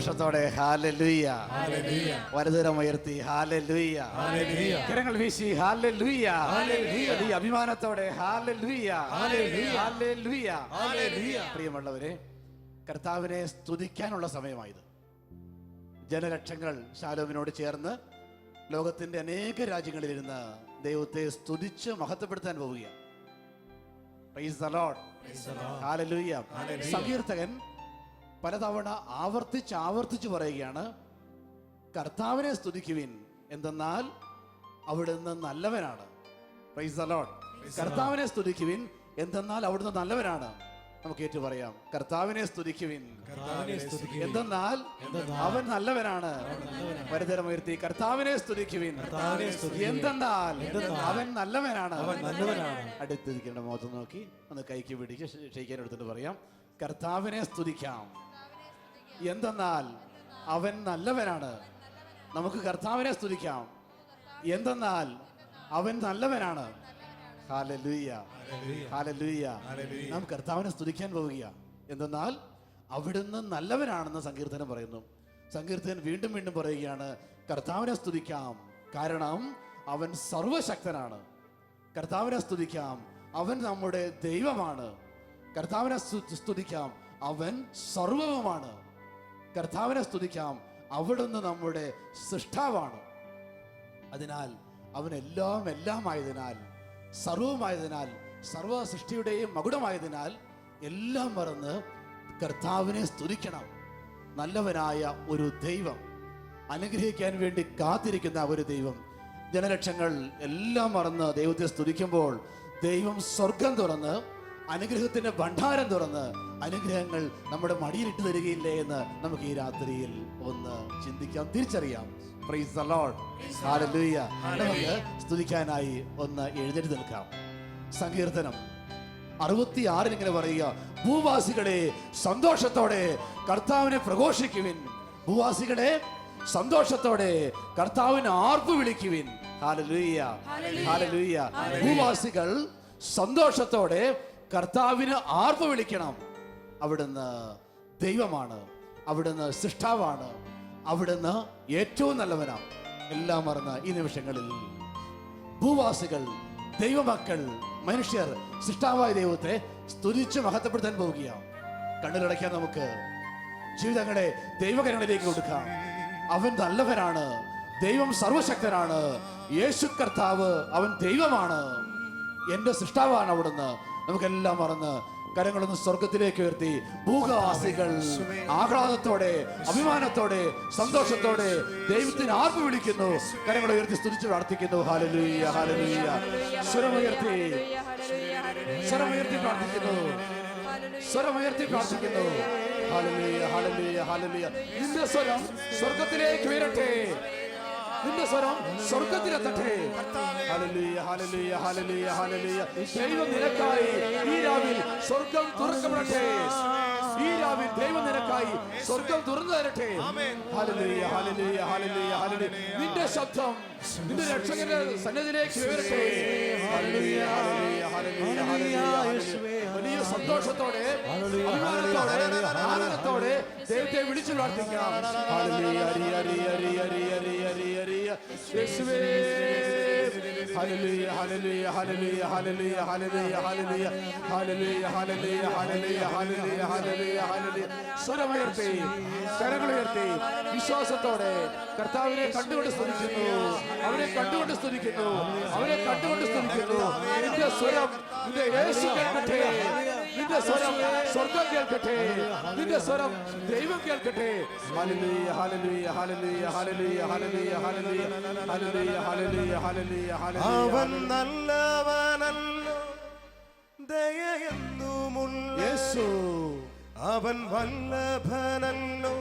സന്തോഷത്തോടെ hallelujah, വലതുകരമുയർത്തി hallelujah, കരങ്ങൾ വീശി ഹല്ലേലൂയ, വലിയ അഭിമാനത്തോടെ ഹല്ലേലൂയ, ഹല്ലേലൂയ. പ്രിയമുള്ളവരെ, കർത്താവിനെ സ്തുതിക്കാനുള്ള സമയമായത്. ജനലക്ഷങ്ങൾ ശാലോമിനോട് ചേർന്ന് ലോകത്തിന്റെ അനേക രാജ്യങ്ങളിലിരുന്ന് ദൈവത്തെ സ്തുതിച്ച് മഹത്വപ്പെടുത്താൻ പോവുകയാണ്. Praise the Lord, hallelujah. സങ്കീർത്തകൻ പലതവണ ആവർത്തിച്ച് പറയുകയാണ്, കർത്താവിനെ സ്തുതിക്കുവിൻ, എന്തെന്നാൽ അവിടുന്ന് നല്ലവനാണ്. Praise the Lord. കർത്താവിനെ സ്തുതിക്കുവിൻ, എന്തെന്നാൽ അവിടുന്ന് നല്ലവനാണ്. നമുക്ക് ഏറ്റു പറയാം, കർത്താവിനെ സ്തുതിക്കുവിൻ, എന്തെന്നാൽ അവൻ നല്ലവനാണ്. വലതുകരമുയർത്തി കർത്താവിനെ സ്തുതിക്കുവിൻ, എന്തെന്നാൽ അവൻ നല്ലവനാണ്. അടുത്തിരിക്കേണ്ട മുഖത്ത് നോക്കി ഒന്ന് കൈക്ക് പിടിച്ച് ക്ഷയിക്കാൻ എടുത്തിട്ട് പറയാം, കർത്താവിനെ സ്തുതിക്കാം, എന്തെന്നാൽ അവൻ നല്ലവനാണ്. നമുക്ക് കർത്താവിനെ സ്തുതിക്കാം, എന്തെന്നാൽ അവൻ നല്ലവനാണ്. Hallelujah, hallelujah. നാം കർത്താവിനെ സ്തുതിക്കാൻ പോവുകയാണ്, എന്തെന്നാൽ അവിടുന്ന് നല്ലവനാണെന്ന് സങ്കീർത്തനം പറയുന്നു. സങ്കീർത്തകൻ വീണ്ടും വീണ്ടും പറയുകയാണ്, കർത്താവിനെ സ്തുതിക്കാം, കാരണം അവൻ സർവശക്തനാണ്. കർത്താവിനെ സ്തുതിക്കാം, അവൻ നമ്മുടെ ദൈവമാണ്. കർത്താവിനെ സ്തുതിക്കാം, അവൻ സർവവുമാണ്. കർത്താവിനെ സ്തുതിക്കാം, അവിടുന്ന് നമ്മുടെ സൃഷ്ടാവാണ്. അതിനാൽ അവൻ എല്ലാമായതിനാൽ, സർവമായതിനാൽ, സർവ സൃഷ്ടിയുടെയും മകുടമായതിനാൽ എല്ലാം മറന്ന് കർത്താവിനെ സ്തുതിക്കണം. നല്ലവനായ ഒരു ദൈവം, അനുഗ്രഹിക്കാൻ വേണ്ടി കാത്തിരിക്കുന്ന ഒരു ദൈവം. ജനലക്ഷങ്ങൾ എല്ലാം മറന്ന് ദൈവത്തെ സ്തുതിക്കുമ്പോൾ ദൈവം സ്വർഗം തുറന്ന്, അനുഗ്രഹത്തിന്റെ ഭണ്ഡാരം തുറന്ന് അനുഗ്രഹങ്ങൾ നമ്മുടെ മടിയിലിട്ട് തരികയില്ലേ എന്ന് നമുക്ക് ഈ രാത്രിയിൽ ഒന്ന് ചിന്തിക്കാം, തിരിച്ചറിയാം. Praise the Lord, hallelujah. നമുക്ക് സ്തുതിക്കാനായി ഒന്ന് എഴുന്നേറ്റ് നിൽക്കാം. സങ്കീർത്തനം 66 ഇങ്ങനെ പറയുക, ഭൂവാസികളെ സന്തോഷത്തോടെ കർത്താവിനെ പ്രഘോഷിക്കുവിൻ. ഭൂവാസികളെ സന്തോഷത്തോടെ കർത്താവിനെ ആർപ്പ് വിളിക്കുവിൻ. Hallelujah, hallelujah. ഭൂവാസികൾ സന്തോഷത്തോടെ കർത്താവിന് ആർപ്പ് വിളിക്കണം. അവിടുന്ന് ദൈവമാണ്, അവിടുന്ന് സൃഷ്ടാവാണ്, അവിടുന്ന് ഏറ്റവും നല്ലവനാണ്. എല്ലാം മറന്ന ഈ നിമിഷങ്ങളിൽ ഭൂവാസികൾ, ദൈവമക്കൾ, മനുഷ്യർ സൃഷ്ടാവായ ദൈവത്തെ സ്തുതിച്ച് മഹത്വപ്പെടുത്താൻ പോവുകയാണ്. കണ്ണുകളടയ്ക്കാൻ നമുക്ക് ജീവിതങ്ങളെ ദൈവകരങ്ങളിലേക്ക് കൊടുക്കാം. അവൻ നല്ലവനാണ്, ദൈവം സർവശക്തനാണ്, യേശു കർത്താവ് അവൻ ദൈവമാണ്, എന്റെ സൃഷ്ടാവാണ് അവിടുന്ന്. നമുക്കെല്ലാം മറന്ന് കരങ്ങളൊന്ന് സ്വർഗത്തിലേക്ക് ഉയർത്തി ഭൂവാസികൾ ആഹ്ലാദത്തോടെ, അഭിമാനത്തോടെ, സന്തോഷത്തോടെ ദൈവത്തിന് ആർപ്പ് വിളിക്കുന്നു. കരങ്ങൾ ഉയർത്തി സ്തുതിച്ച് പ്രാർത്ഥിക്കുന്നു. Hallelujah, hallelujah. സ്വരമുയർത്തി പ്രാർത്ഥിക്കുന്നു, സ്വരമുയർത്തി പ്രാർത്ഥിക്കുന്നു. Hallelujah, hallelujah, hallelujah. നിന്റെ സ്വരം സ്വർഗത്തിലേക്ക് ഉയരട്ടെ, നിന്റെ സ്വരം സ്വർഗത്തിലെത്തട്ടെ. Hallelujah, hallelujah, hallelujah, hallelujah. ദൈവം നിനക്കായി ഈ രാവിൽ സ്വർഗം തുറക്കപ്പെടട്ടെ. ഈ രാവിൽ ദൈവം നിനക്കായി സ്വർഗം തുറന്നു തരട്ടെ. Hallelujah, hallelujah, hallelujah, hallelujah. നിന്റെ ശബ്ദം നിന്റെ രക്ഷകന്റെ സന്നിധിയിലേക്ക് ഉയരട്ടെ. Hallelujah, hallelujah, hallelujah, hallelujah. വലിയ സന്തോഷത്തോടെ, അഭിമാനത്തോടെ, ആനന്ദത്തോടെ ദൈവത്തെ വിളിച്ചു പ്രാർത്ഥിക്കാം. ഹല്ലേലൂയ, ഹരി ഹരി ഹരി ഹരി ഹരി ഹരി ഹരി യേശുവേ. Hallelujah, hallelujah, hallelujah, hallelujah, hallelujah, hallelujah, hallelujah, hallelujah, hallelujah, hallelujah, hallelujah, hallelujah. സ്വരമുയർത്തി, കരങ്ങളുയർത്തി വിശ്വാസത്തോടെ കർത്താവിനെ കണ്ടുകൊണ്ട് സ്തുതിക്കുന്നു, അവനെ കണ്ടുകൊണ്ട് സ്തുതിക്കുന്നു, അവനെ കണ്ടുകൊണ്ട് സ്തുതിക്കുന്നു. നിന്റെ സ്വരം നിന്റെ യേശു കേൾക്കട്ടെ, നിന്റെ സ്വരം സ്വർഗം കേൾക്കട്ടെ, നിന്റെ സ്വരം ദൈവം കേൾക്കട്ടെ. Hallelujah, hallelujah, hallelujah, hallelujah, hallelujah, hallelujah, hallelujah, hallelujah, hallelujah, hallelujah. അവൻ നല്ലവനല്ലോ, ദയയെന്നുമുള്ള യേശു. അവൻ വല്ലഭനല്ലോ,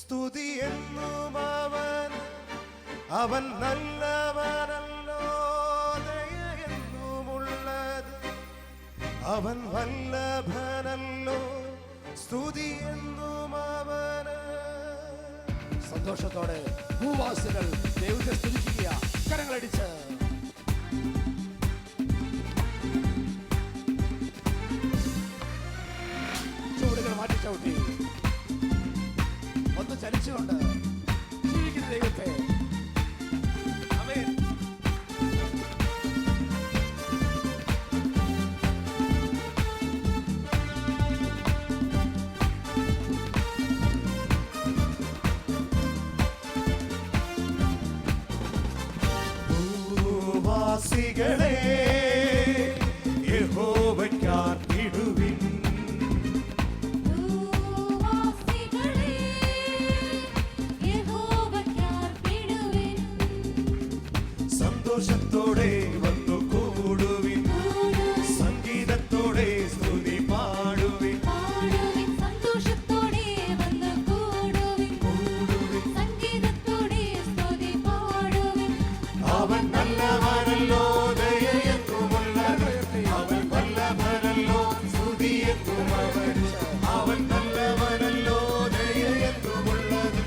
സ്തുതി എന്നും അവൻ നല്ലവനല്ലോ, ദയയെന്നുമുള്ളത്. അവൻ വല്ലഭനല്ലോ, സ്തുതി എന്നും അവന്. സന്തോഷത്തോടെ ഭൂവാസികൾ ദൈവത്തെ സ്തുതിക്കുക, കരങ്ങളടിച്ച്. ചുവടുകൾ മാറ്റി ചവിട്ടി ഒന്ന് ഭൂവാസികളെ യഹോവയ്ക്കാർപ്പിടുവിൻ. സന്തോഷത്തോടെ വന്നു കൂടുവിൻ, സംഗീതത്തോടെ സ്തുതി പാടുവിൻ. അവൻ നല്ലവനല്ലോ, ദയയെന്നുമുള്ളത് അവൻ വല്ലഭനല്ലോ, സ്തുതിയെന്നും അവൻ. അവൻ നല്ലവനല്ലോ, ദയയെന്നുമുള്ളത്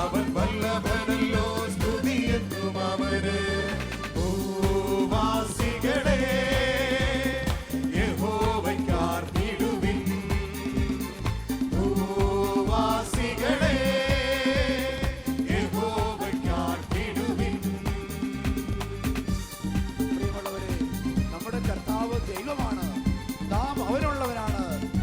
അവൻ വല്ലഭനല്ലോ, സ്തുതിയെന്നും അവന്. ഭൂവാസികളെ യഹോവയ്ക്കാർപ്പിടുവിൻ. ഭൂവാസികളെ യഹോവയ്ക്കാർപ്പിടുവിൻ. പ്രിയമുള്ളവരെ, നമ്മുടെ കർത്താവ് ദൈവമാണ്, നാം അവനുള്ളവരാണ്,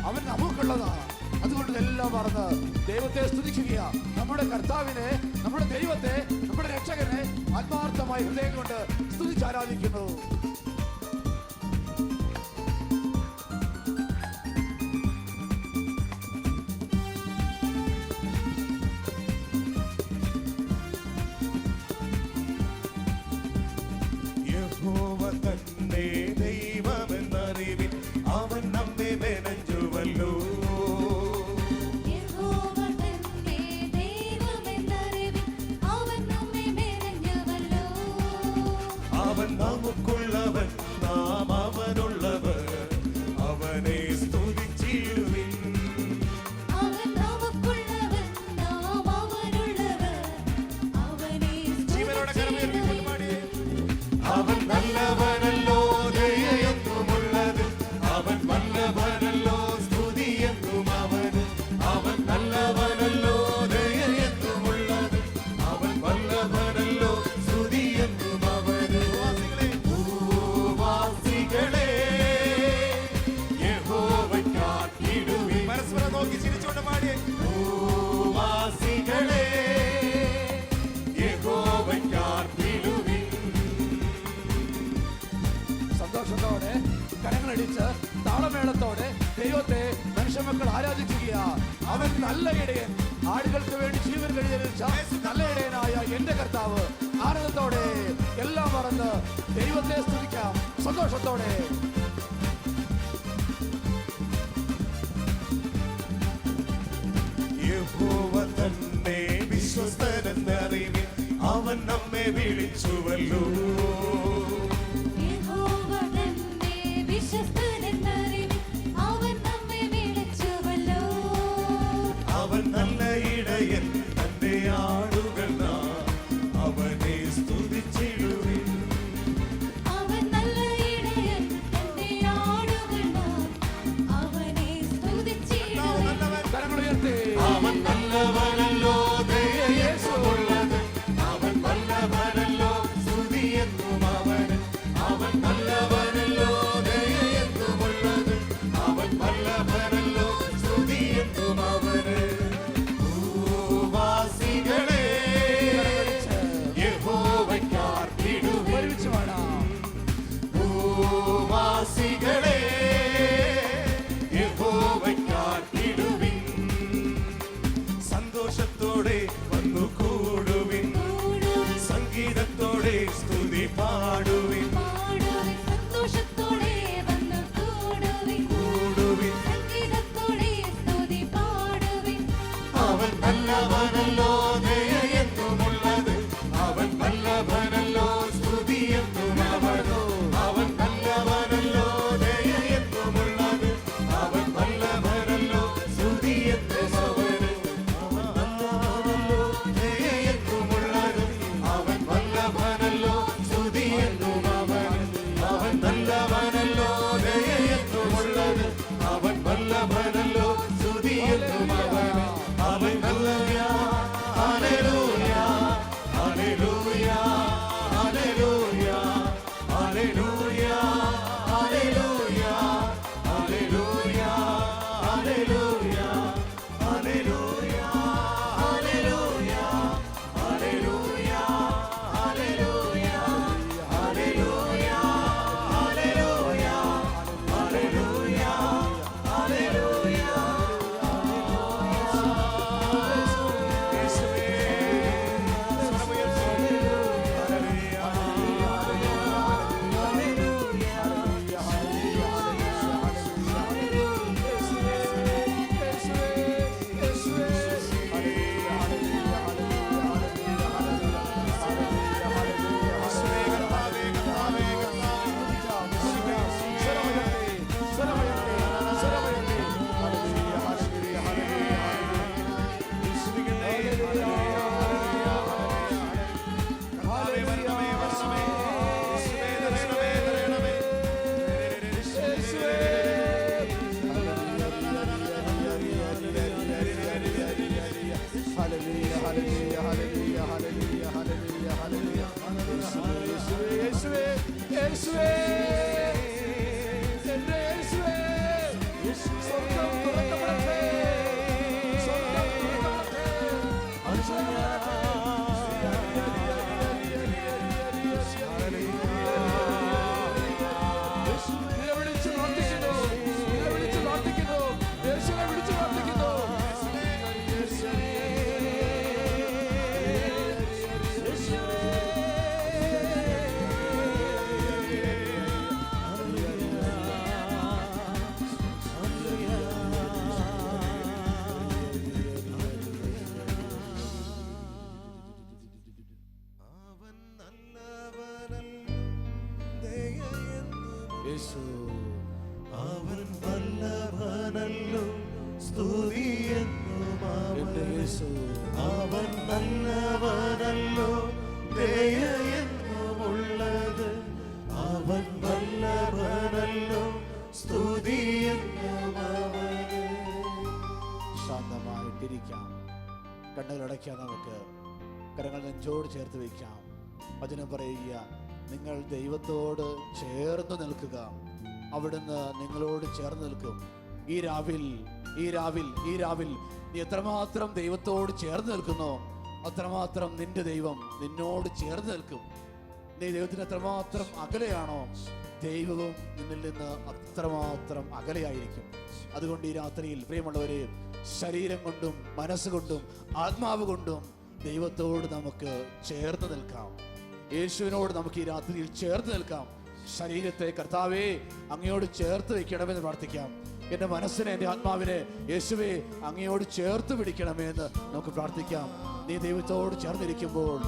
അവൻ നമുക്കുള്ളതാണ്. അതുകൊണ്ട് എല്ലാം മറന്ന് ദൈവത്തെ സ്തുതിക്കുക. നമ്മുടെ കർത്താവിനെ, നമ്മുടെ ദൈവത്തെ, നമ്മുടെ രക്ഷകനെ ആത്മാർത്ഥമായി ഹൃദയം കൊണ്ട് സ്തുതിച്ചാരാധിക്കുന്നു. യഹോവ തന്നെ ദൈവമെന്നറിവിൻ, അവൻ നമ്മെ മെനഞ്ഞുവല്ലോ. അവൻ നമുക്കുള്ളവൻ, നാം അവനുള്ളവർ, അവനെ സ്തുതിച്ചിടുവിൻ. ജീവനോടെ കരമുയർത്തിക്കൊണ്ട് പാടിയേ. അവൻ നല്ലവനല്ലോ, ദയയെന്നുമുള്ളത് അവൻ വല്ലഭനല്ലോ, സ്തുതിയെന്നും അവന്. അവൻ നല്ലവനല്ലോ, ദയയെന്നുമുള്ളത് അവൻ വല്ലഭനല്ലോ, സ്തുതിയെന്നും അവന്. ഭൂവാസികളെ യഹോവയ്ക്കാർപ്പിടുവിൻ. പരസ്പരം നോക്കി ചിരിച്ചുകൊണ്ട് പാടിയേ. ഭൂവാസികളെ യഹോവയ്ക്കാർപ്പിടുവിൻ. സന്തോഷത്തോടെ കരങ്ങളടിച്ച് താളമേളത്തോടെ ദൈവത്തെ മനുഷ്യമക്കൾ ആരാധിക്കുക. അവൻ നല്ല ഇടയൻ, ആടുകൾക്ക് വേണ്ടി ജീവൻ കഴിച്ച നല്ല ഇടയനായ എന്റെ കർത്താവ്. ആനന്ദത്തോടെ എല്ലാം മറന്ന് ദൈവത്തെ സ്തുതിക്കാം സന്തോഷത്തോടെ. യഹോവ തന്നെ വിശ്വസ്തനെന്നറിവിൻ, അവൻ നമ്മെ വിളിച്ചുവല്ലോ. അവൻ നല്ല ഇടയൻ, തന്റെ ആടുകൾ നാം അവനെ സ്തുതിച്ചിടുവിൻ. കരങ്ങളുയർത്തി അവൻ നല്ലവനല്ലോ, ദയയെന്നുമുള്ളത് അവൻ വല്ലഭനല്ലോ, സ്തുതിയെന്നും അവന്. അവൻ നല്ലവനല്ലോ, ദയയെന്നുമുള്ളത് അവൻ വല്ലഭനല്ലോ, സ്തുതിയെന്നും അവന്. ഭൂവാസികളെ യഹോവയ്ക്കാർപ്പിടുവിൻ. ഒരുമിച്ച് പാടാം. ഭൂവാസികളെ യഹോവയ്ക്കാർപ്പിടുവിൻ. അവൻ നല്ലവനല്ലോ, ദയയെന്നുമുള്ളത്. അവൻ വല്ലഭനല്ലോ, സ്തുതിയെന്നും അവന്. ശാന്തമായിട്ടിരിക്കാം, കണ്ണുകളടയ്ക്കാം, നമുക്ക് കരങ്ങൾ നെഞ്ചോട് ചേർത്ത് വയ്ക്കാം. വചനം പറയുക, നിങ്ങൾ ദൈവത്തോട് ചേർന്ന് നിൽക്കുക, അവിടുന്ന് നിങ്ങളോട് ചേർന്ന് നിൽക്കും. ഈ രാവിൽ നീ എത്രമാത്രം ദൈവത്തോട് ചേർന്ന് നിൽക്കുന്നോ അത്രമാത്രം നിന്റെ ദൈവം നിന്നോട് ചേർന്ന് നിൽക്കും. നീ ദൈവത്തിന് എത്രമാത്രം അകലെയാണോ ദൈവവും നിന്നിൽ നിന്ന് അത്രമാത്രം അകലെയായിരിക്കും. അതുകൊണ്ട് ഈ രാത്രിയിൽ പ്രിയമുള്ളവരെ, ശരീരം കൊണ്ടും മനസ്സുകൊണ്ടും ആത്മാവ് കൊണ്ടും ദൈവത്തോട് നമുക്ക് ചേർന്ന് നിൽക്കാം. യേശുവിനോട് നമുക്ക് ഈ രാത്രിയിൽ ചേർന്ന് നിൽക്കാം. ശരീരത്തെ കർത്താവേ അങ്ങയോട് ചേർത്ത് വെക്കണമെന്ന് പ്രാർത്ഥിക്കാം. എൻ്റെ മനസ്സിനെ, എൻ്റെ ആത്മാവിനെ യേശുവേ അങ്ങയോട് ചേർത്ത് പിടിക്കണമേ എന്ന് നമുക്ക് പ്രാർത്ഥിക്കാം. നീ ദൈവത്തോട് ചേർന്നിരിക്കുമ്പോൾ,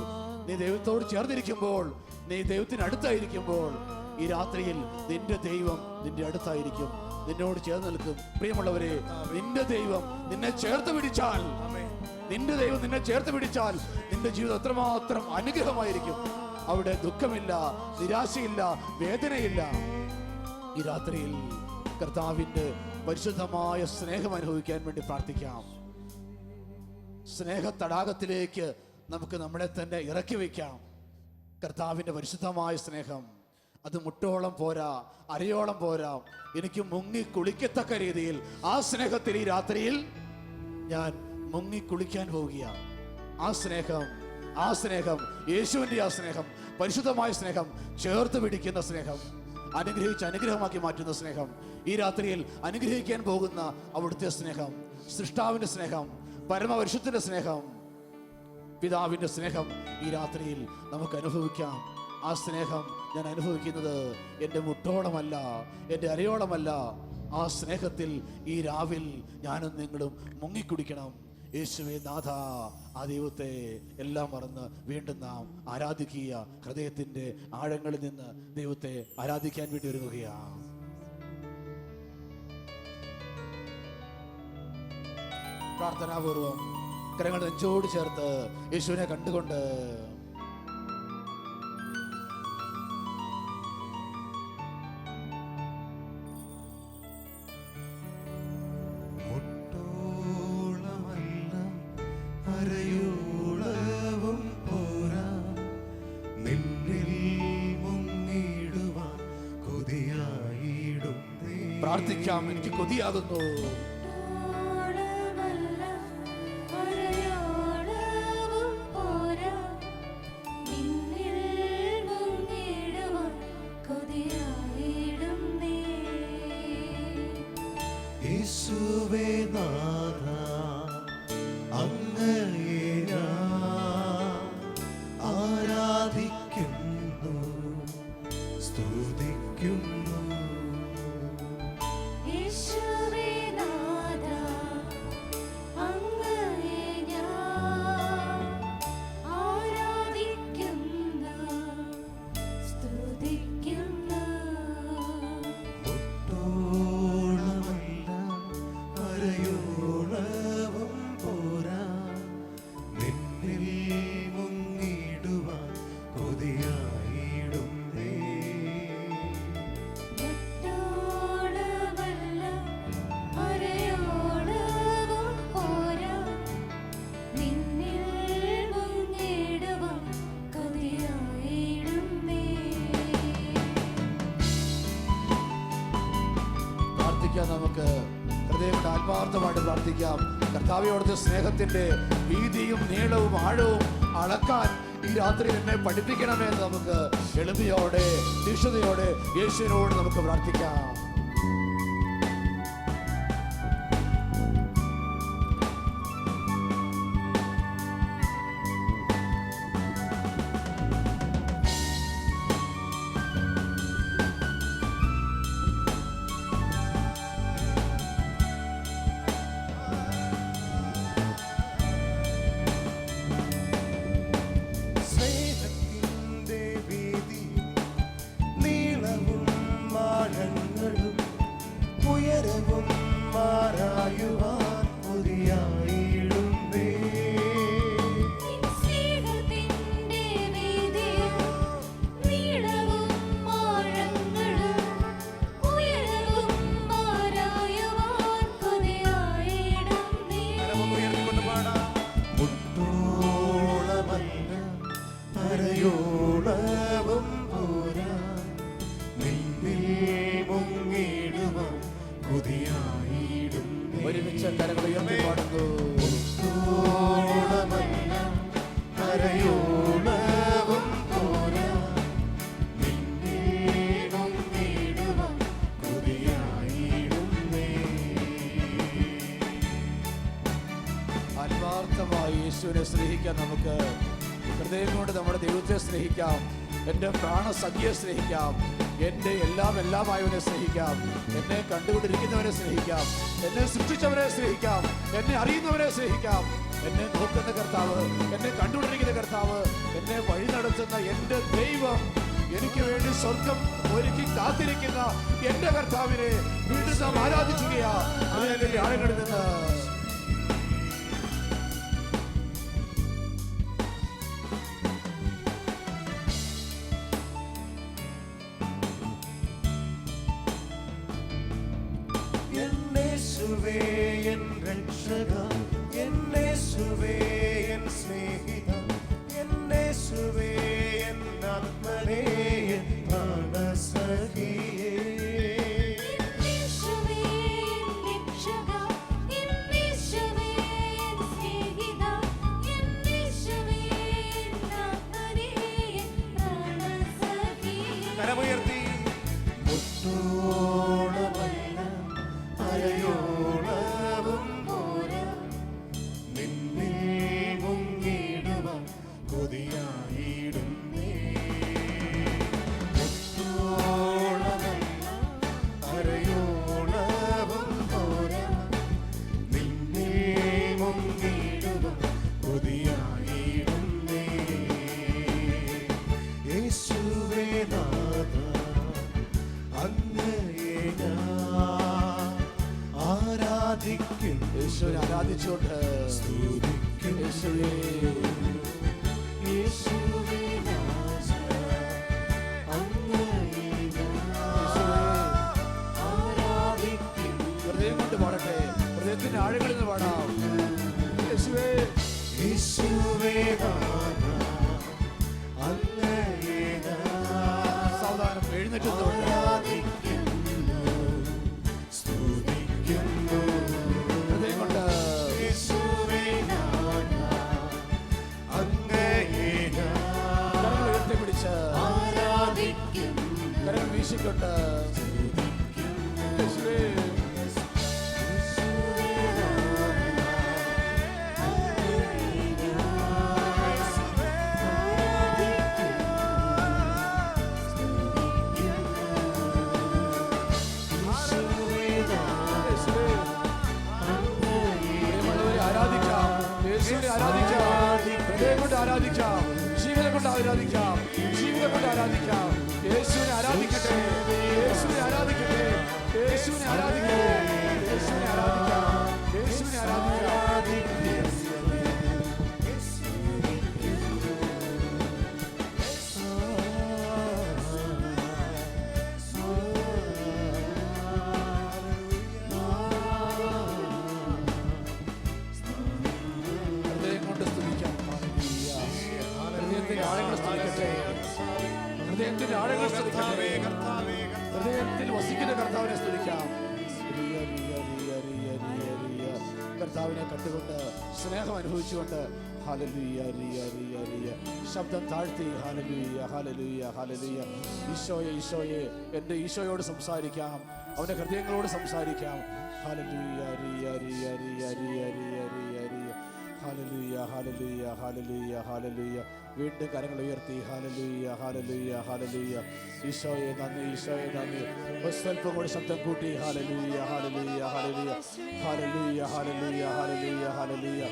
നീ ദൈവത്തിന് അടുത്തായിരിക്കുമ്പോൾ ഈ രാത്രിയിൽ നിന്റെ ദൈവം നിന്റെ അടുത്തായിരിക്കും, നിന്നോട് ചേർന്ന് നിൽക്കും. പ്രിയമുള്ളവരെ, നിന്റെ ദൈവം നിന്നെ ചേർത്ത് പിടിച്ചാൽ, നിന്റെ ജീവിതം എത്രമാത്രം അനുഗ്രഹമായിരിക്കും. അവിടെ ദുഃഖമില്ല, നിരാശയില്ല, വേദനയില്ല. ഈ രാത്രിയിൽ കർത്താവിന്റെ പരിശുദ്ധമായ സ്നേഹം അനുഭവിക്കാൻ വേണ്ടി പ്രാർത്ഥിക്കാം. സ്നേഹ തടാകത്തിലേക്ക് നമുക്ക് നമ്മളെ തന്നെ ഇറക്കി വയ്ക്കാം. കർത്താവിന്റെ പരിശുദ്ധമായ സ്നേഹം അത് മുട്ടോളം പോരാ, അരയോളം പോരാ. എനിക്ക് മുങ്ങി കുളിക്കത്തക്ക രീതിയിൽ ആ സ്നേഹത്തിൽ ഈ രാത്രിയിൽ ഞാൻ മുങ്ങി കുളിക്കാൻ പോവുകയാണ്. ആ സ്നേഹം യേശുവിൻ്റെ ആ സ്നേഹം, പരിശുദ്ധമായ സ്നേഹം, ചേർത്ത് പിടിക്കുന്ന സ്നേഹം, അനുഗ്രഹിച്ച് അനുഗ്രഹമാക്കി മാറ്റുന്ന സ്നേഹം, ഈ രാത്രിയിൽ അനുഗ്രഹിക്കാൻ പോകുന്ന അവിടുത്തെ സ്നേഹം, സൃഷ്ടാവിൻ്റെ സ്നേഹം, പരമപരിശുദ്ധന്റെ സ്നേഹം, പിതാവിൻ്റെ സ്നേഹം ഈ രാത്രിയിൽ നമുക്ക് അനുഭവിക്കാം. ആ സ്നേഹം ഞാൻ അനുഭവിക്കുന്നത് എൻ്റെ മുട്ടോളമല്ല, എൻ്റെ അരയോളമല്ല. ആ സ്നേഹത്തിൽ ഈ രാവിൽ ഞാനും നിങ്ങളും മുങ്ങിക്കുടിക്കണം. യേശുവേ നാഥ, ആ ദൈവത്തെ എല്ലാം മറന്ന് വീണ്ടും നാം ആരാധിക്കുക. ഹൃദയത്തിന്റെ ആഴങ്ങളിൽ നിന്ന് ദൈവത്തെ ആരാധിക്കാൻ വേണ്ടി ഒരുങ്ങുകയാണ്. പ്രാർത്ഥനാപൂർവം കരങ്ങൾ നെഞ്ചോട് ചേർത്ത് യേശുവിനെ കണ്ടുകൊണ്ട് പ്രാർത്ഥിക്കാം. എനിക്ക് കൊതിയാകുന്നു. യേശുവേ നാഥ, അങ്ങയെ ഞാൻ ആരാധിക്കുന്നു, സ്തുതിക്കുന്നു. നമുക്ക് ഹൃദയം കൊണ്ട് ആത്മാർത്ഥമായിട്ട് പ്രാർത്ഥിക്കാം. കർത്താവേ, അവിടുത്തെ സ്നേഹത്തിന്റെ വീതിയും നീളവും ആഴവും അളക്കാൻ ഈ രാത്രി എന്നെ പഠിപ്പിക്കണമെന്ന് നമുക്ക് എളിമയോടെ തീക്ഷ്ണതയോടെ യേശുവിനോട് നമുക്ക് പ്രാർത്ഥിക്കാം. ഉയരവും മാറായുവാൻ കൊതിയായിടുന്നേ. ഒരുമിച്ച് കരങ്ങൾ ഉയർത്തി പാടുന്നു. കരയോളവും പോരാ, നിന്നേടും നേടുവാൻ കൊതിയായിടുന്നേ. ആത്മാർത്ഥമായി യേശുവിനെ സ്നേഹിക്കാൻ നമുക്ക് ഹൃദയം കൊണ്ട് നമ്മുടെ ദൈവത്തെ സ്നേഹിക്കാം. എൻ്റെ പ്രാണസഖിയെ സ്നേഹിക്കാം. എൻ്റെ എല്ലാമായവനെ സ്നേഹിക്കാം. എന്നെ കണ്ടുകൊണ്ടിരിക്കുന്നവനെ സ്നേഹിക്കാം. എന്നെ സൃഷ്ടിച്ചവനെ സ്നേഹിക്കാം. എന്നെ അറിയുന്നവനെ സ്നേഹിക്കാം. എന്നെ നോക്കുന്ന കർത്താവ്, എന്നെ കണ്ടുകൊണ്ടിരിക്കുന്ന കർത്താവ്, എന്നെ വഴി നടത്തുന്ന എൻ്റെ ദൈവം, എനിക്ക് വേണ്ടി സ്വർഗം ഒരുക്കി കാത്തിരിക്കുന്ന എൻ്റെ കർത്താവിനെ വീണ്ടും നാം ആരാധിക്കുകയാ. അതിന്റെ ആഴങ്ങളിൽ നിന്ന് യേശുവേ എൻ രക്ഷക, യേശുവേ എൻ സ്നേഹിത, യേശുവേ എൻ ആത്മനേ, എൻ പ്രാണസഖിയേ. യേശുവേ രക്ഷക, യേശുവേ സ്നേഹിത, യേശുവേ ആത്മനേ, പ്രാണസഖിയേ. കരമുയർത്തി മുട്ടോളമല്ല അരയോളവും പോരാ, നിന്നിൽ മുങ്ങിടുവാൻ കൊതിയായിടുന്നേ. മുട്ടോളമല്ല അരയോളവും പോരാ, നിന്നിൽ മുങ്ങിടുവാൻ കൊതിയായിടുന്നേ. യേശുവേ നാഥ, അങ്ങയെ ഞാൻ ആരാധിക്കും. യേശുവിനെ ആരാധിച്ചുകൊണ്ട് സ്തുതിക്കും. യേശുവേ യേശുവേ നാഥ, അങ്ങയെ ഞാൻ ആരാധിക്കും. ഹൃദയം കൊണ്ട് പാടട്ടെ. ഹൃദയത്തിന്റെ ആഴങ്ങളിൽ നിന്ന് പാടാം. യേശുവേ യേശുവേ നാഥ, അങ്ങയെ ഞാൻ സാവധാനം എഴുന്നേറ്റുന്നുണ്ട്. ആരാധിക്കുന്നു, സ്തുതിക്കുന്നു. ഹൃദയം കൊണ്ട് യേശുവേ നാഥ, അങ്ങയെ ഞാൻ കരങ്ങൾ ഉയർത്തിപ്പിടിച്ച് ആരാധിക്കുന്നു, കരങ്ങൾ വീശിക്കൊണ്ട് യേശുവേ യേശുവേ. പ്രിയമുള്ളവരെ, ആരാധിക്കാം. യേശുവിനെ ആരാധിക്കാം. ഹൃദയം കൊണ്ട് ആരാധിക്കാം. ജീവിതം കൊണ്ട് ആരാധിക്കാം. ജീവിതം കൊണ്ട് ആരാധിക്കാം. യേശുവിനെ ആരാധിക്കട്ടെ. യേശുവിനെ ആരാധിക്കട്ടെ. യേശുവിനെ ആരാധിക്കട്ടെ. യേശുവിനെ ആരാധിക്കാം. യേശുവിനെ ആരാധിക്കാം. ഹൃദയം കൊണ്ട് സ്തുതിക്കാം. ഹൃദയത്തിന്റെ ആഴങ്ങൾ സ്തുതിക്കട്ടെ. ഹൃദയത്തിന്റെ ആഴങ്ങൾ സ്തുതിക്കട്ടെ. ഹൃദയത്തിൽ വസിക്കുന്ന കർത്താവിനെ സ്തുതിക്കാം. കർത്താവിനെ കണ്ടുകൊണ്ട് സ്നേഹം അനുഭവിച്ചുകൊണ്ട് ഹല്ലേലൂയ, ശബ്ദം താഴ്ത്തി ഹല്ലേലൂയ, ഹല്ലേലൂയ, ഹല്ലേലൂയ. ഈശോയെ, ഈശോയെ, എൻ്റെ ഈശോയോട് സംസാരിക്കാം. അവൻ്റെ ഹൃദയങ്ങളോട് സംസാരിക്കാം. Hallelujah, hallelujah, hallelujah, hallelujah, hallelujah. വീണ്ടും കരങ്ങൾ ഉയർത്തി ഹല്ലേലൂയ, ഹല്ലേലൂയ, ഹല്ലേലൂയ. ഈശോയെ നന്ദി, ഈശോയെ നന്ദി. സ്വല്പം കൂടി ശബ്ദം കൂട്ടി hallelujah, hallelujah, hallelujah, hallelujah, hallelujah, hallelujah, hallelujah,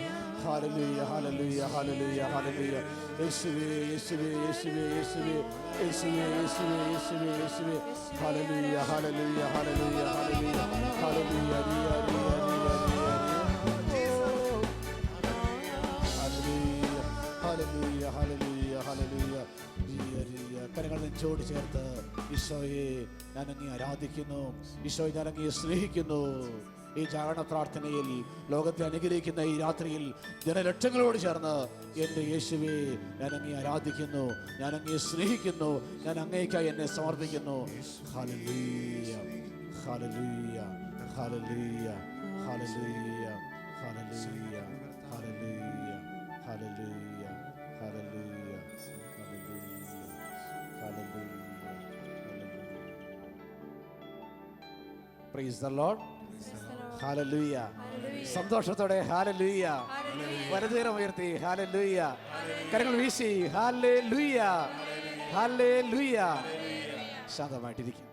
hallelujah, hallelujah, hallelujah, hallelujah. യേശുവേ, യേശുവേ, യേശുവേ, യേശുവേ, യേശുവേ, യേശുവേ, യേശുവേ, യേശുവേ. Hallelujah, hallelujah, hallelujah, hallelujah, hallelujah, hallelujah, hallelujah, hallelujah. കരങ്ങൾ നെഞ്ചോട് ചേർത്ത് ഈശോയെ ഞാൻ അങ്ങേ ആരാധിക്കുന്നു. ഈശോയെ ഞാൻ അങ്ങേ സ്നേഹിക്കുന്നു. ഈ ജാഗരണ പ്രാർത്ഥനയിൽ ലോകത്തെ അനുഗ്രഹിക്കുന്ന ഈ രാത്രിയിൽ ജനലക്ഷങ്ങളോട് ചേർന്ന് എൻ്റെ യേശുവേ ഞാൻ അങ്ങേ ആരാധിക്കുന്നു, ഞാൻ അങ്ങേ സ്നേഹിക്കുന്നു, ഞാൻ അങ്ങേക്കായി എന്നെ സമർപ്പിക്കുന്നു. Hallelujah, hallelujah, hallelujah hallelujah hallelujah hallelujah hallelujah hallelujah hallelujah. Praise the Lord. Hallelujah. സന്തോഷത്തോടെ ഹല്ലേലൂയ. വലതുകരം ഉയർത്തി ഹല്ലേലൂയ. കരങ്ങൾ വീശി ഹല്ലേലൂയ ഹല്ലേലൂയ. ശാന്തമായിട്ടിരിക്കും.